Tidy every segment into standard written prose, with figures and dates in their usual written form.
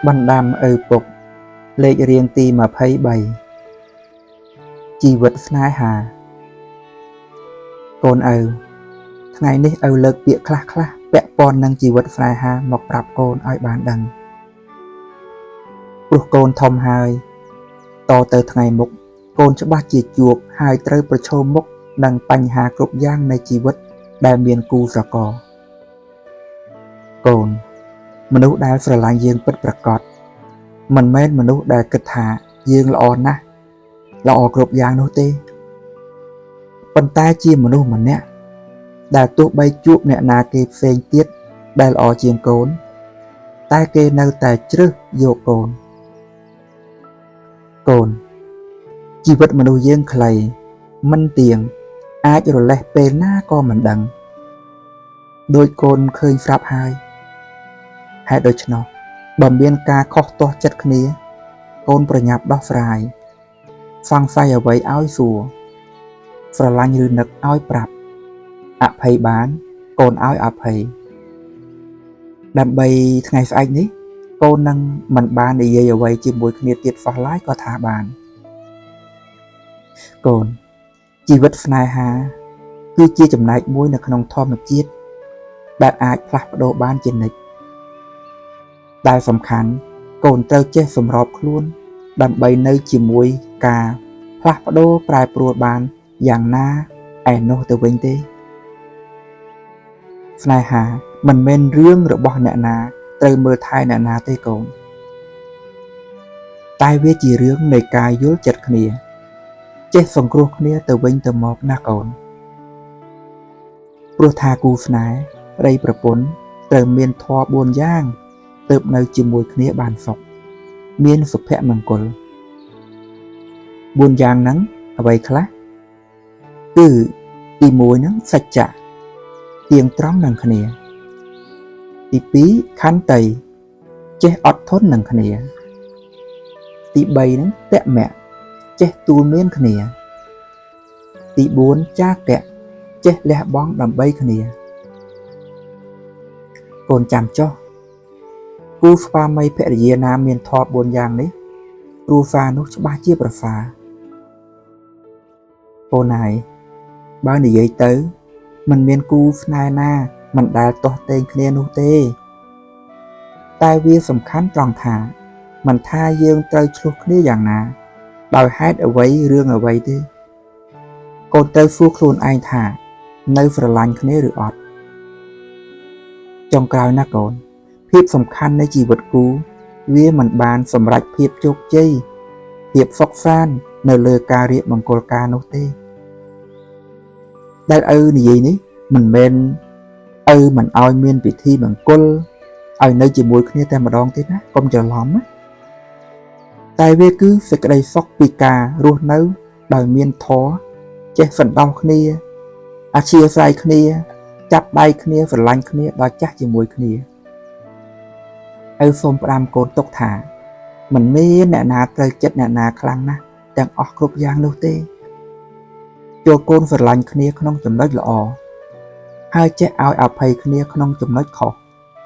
បណ្ដាំឪពុកលេខរៀងទី23ជីវិតស្នេហាកូនឪថ្ងៃនេះឪលើកពាក្យខ្លះពាក់ព័ន្ធនឹងជីវិតស្នេហាមកប្រាប់កូនឲ្យបានដឹងព្រោះកូនធំហើយតទៅថ្ងៃមុខកូនច្បាស់ជាជួបហើយត្រូវប្រឈមមុខនឹងបញ្ហាគ្រប់យ៉ាងនៃជីវិតដែលមានគូស្រករកូនមនុស្សដែលស្រឡាញ់យើងពិតប្រាកដមិនមែនមនុស្សដែលគិតថាយើងល្អណាស់ល្អគ្រប់យ៉ាងនោះទេប៉ុន្តែជាមនុស្សម្នាក់ដែលទោះបីជួបអ្នកណាគេផ្សេងទៀតដែលល្អជាងកូនតែគេនៅតែជ្រើសយកកូនជីវិតមនុស្សយើងខ្លីមិនទៀងអាចរលេះពេលណាក៏មិនដឹងដោយកូនឃើញស្រាប់ហើយហេតុដូច្នោះបើមានការខុសទាស់ចិត្តគ្នាកូនប្រញាប់ដោះស្រាយសង្ស័យអ្វីឲ្យសួរស្រឡាញ់ឬនឹកឲ្យប្រាប់អភ័យបានកូនឲ្យអភ័យដើម្បីថ្ងៃស្អែកនេះកូននឹងមិនបាននិយាយអ្វីជាមួយគ្នាទៀតសោះឡើយក៏ថាបានកូនជីវិតស្នេហាគឺជាចំណែកមួយនៅក្នុងធម្មជាតិដែលអាចផ្លាស់ប្ដូរបានជានិច្ចដែលសំខាន់កូនត្រូវចេះសម្របខ្លួនដើម្បីនៅជាមួយការផ្លាស់ប្ដូរប្រែប្រួលបានយ៉ាងណាឯនោះទៅវិញទេស្នេហាមិនមែនរឿងរបស់អ្នកណាត្រូវមើលថែអ្នកណាទេកូនតែវាជារឿងនៃការយល់ចិត្តគ្នាចេះសង្គ្រោះគ្នាទៅវិញទៅមកណាកូនព្រោះថាគូស្នេហ៍ប្តីប្រពន្ធត្រូវមានធម៌4យ៉ាងទើបនៅជាមួយគ្នាបានសុខមានសុភមង្គល4យ៉ាងហ្នឹងអ្វីខ្លះគឺទី1ហ្នឹងសច្ចៈទៀងត្រង់នឹងគ្នាទី2ខន្តីចេះអត់ធន់នឹងគ្នាទី3ហ្នឹងតមៈចេះទូលមានគ្នាទី4ចាកៈចេះលះបង់ដើម្បីគ្នាកូនចាំចុះគូស្វាមីភរិយាណាមានធម៌4យ៉ាងនេះគ្រួសារនោះច្បាស់ជាប្រសើរកូនហើយបើនិយាយទៅមិនមានគូស្នេហ៍ណាមិនដែលទាស់ទែងគ្នានោះទេតែវាសំខាន់ត្រង់ថាមិនថាយើងត្រូវឆ្លោះគ្នាយ៉ាងណាដោយហេតុអ្វីរឿងអ្វីទេកូនត្រូវសួរខ្លួនឯងថានៅស្រឡាញ់គ្នាឬអត់ចុងក្រោយណាកូនភាពសំខាន់នៃជីវិតគូវាមិនបានសម្រេចភាពជោគជ័យភាពសុខសាន្តនៅលើការរៀបមង្គលការនោះទេដែលឪនិយាយនេះមិនមែនឪមិនឲ្យមានពិធីមង្គលឲ្យនៅជាមួយគ្នាតែម្ដងទេណាកុំច្រឡំណាតែវាគឺសេចក្តីសុខពីការរស់នៅដោយមានធម៌ចេះសន្តោសគ្នាអធ្យាស្រ័យគ្នាចាប់ដៃគ្នាស្រឡាញ់គ្នាដល់ចាស់ជាមួយគ្នាឪសូមផ្ដាំកូនទុកថាមិនមានអ្នកណាត្រូវចិត្តអ្នកណាខ្លាំងណាស់ទាំងអស់គ្រប់យ៉ាងនោះទេចូលកូនស្រឡាញ់គ្នាក្នុងចំណុចល្អហើយចេះឲ្យអភ័យគ្នាក្នុងចំណុចខុស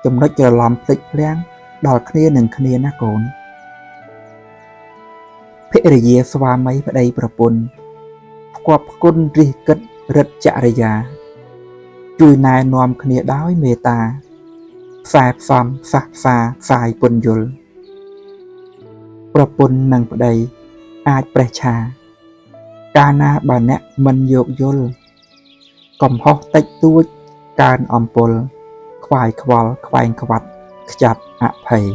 ចំណុចច្រឡំភ្លេចភ្លាំងដល់គ្នានឹងគ្នាណាកូនភរិយាស្វាមីប្តីប្រពន្ធផ្គាប់ផ្គុនរិះគិតរិទ្ធចរិយាជួយណែនាំគ្នាដោយមេត្តាផ្សែផ្សំផ្សះផ្សាផ្សាយពន្យល់ប្រពន្ធនិងប្តីអាចប្រេះឆាកាលណាបើអ្នកមិនយោគយល់កំហុសតិចតួចកើនអំពុលខ្វាយខ្វល់ខ្វែងខ្វាត់ខ្ចាត់អភ័យ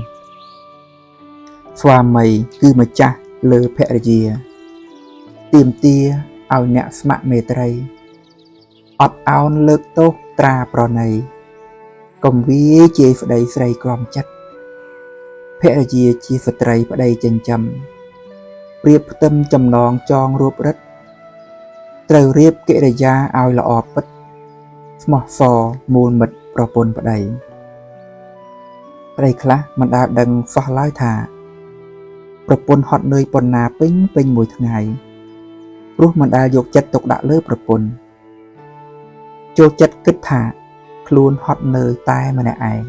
ស្វាមីគឺម្ចាស់លើភរិយាទាមទារឲ្យអ្នកស្ម័គ្រមេត្រីអត់ឱនលើកទោសត្រាប្រណីកុំវាជាស្ដីស្រីក្រំចិត្តភរិយាជាស្ត្រីប្តីចិញ្ចឹមប្រៀបផ្ទឹមចំណងចងរូបរិទ្ធត្រូវរៀបកិរិយាឲ្យល្អពិតស្មោះសរមូលមិត្តប្រពន្ធប្តីប្តីខ្លះមិនដែលដឹងសោះឡើយថាប្រពន្ធហត់នឿយប៉ុណ្ណាពេញមួយថ្ងៃព្រោះមិនដែលយកចិត្តទុកដាក់លើប្រពន្ធចូលចិត្តគិតថាខ្លួនហត់នឿយតែម្នាក់ឯង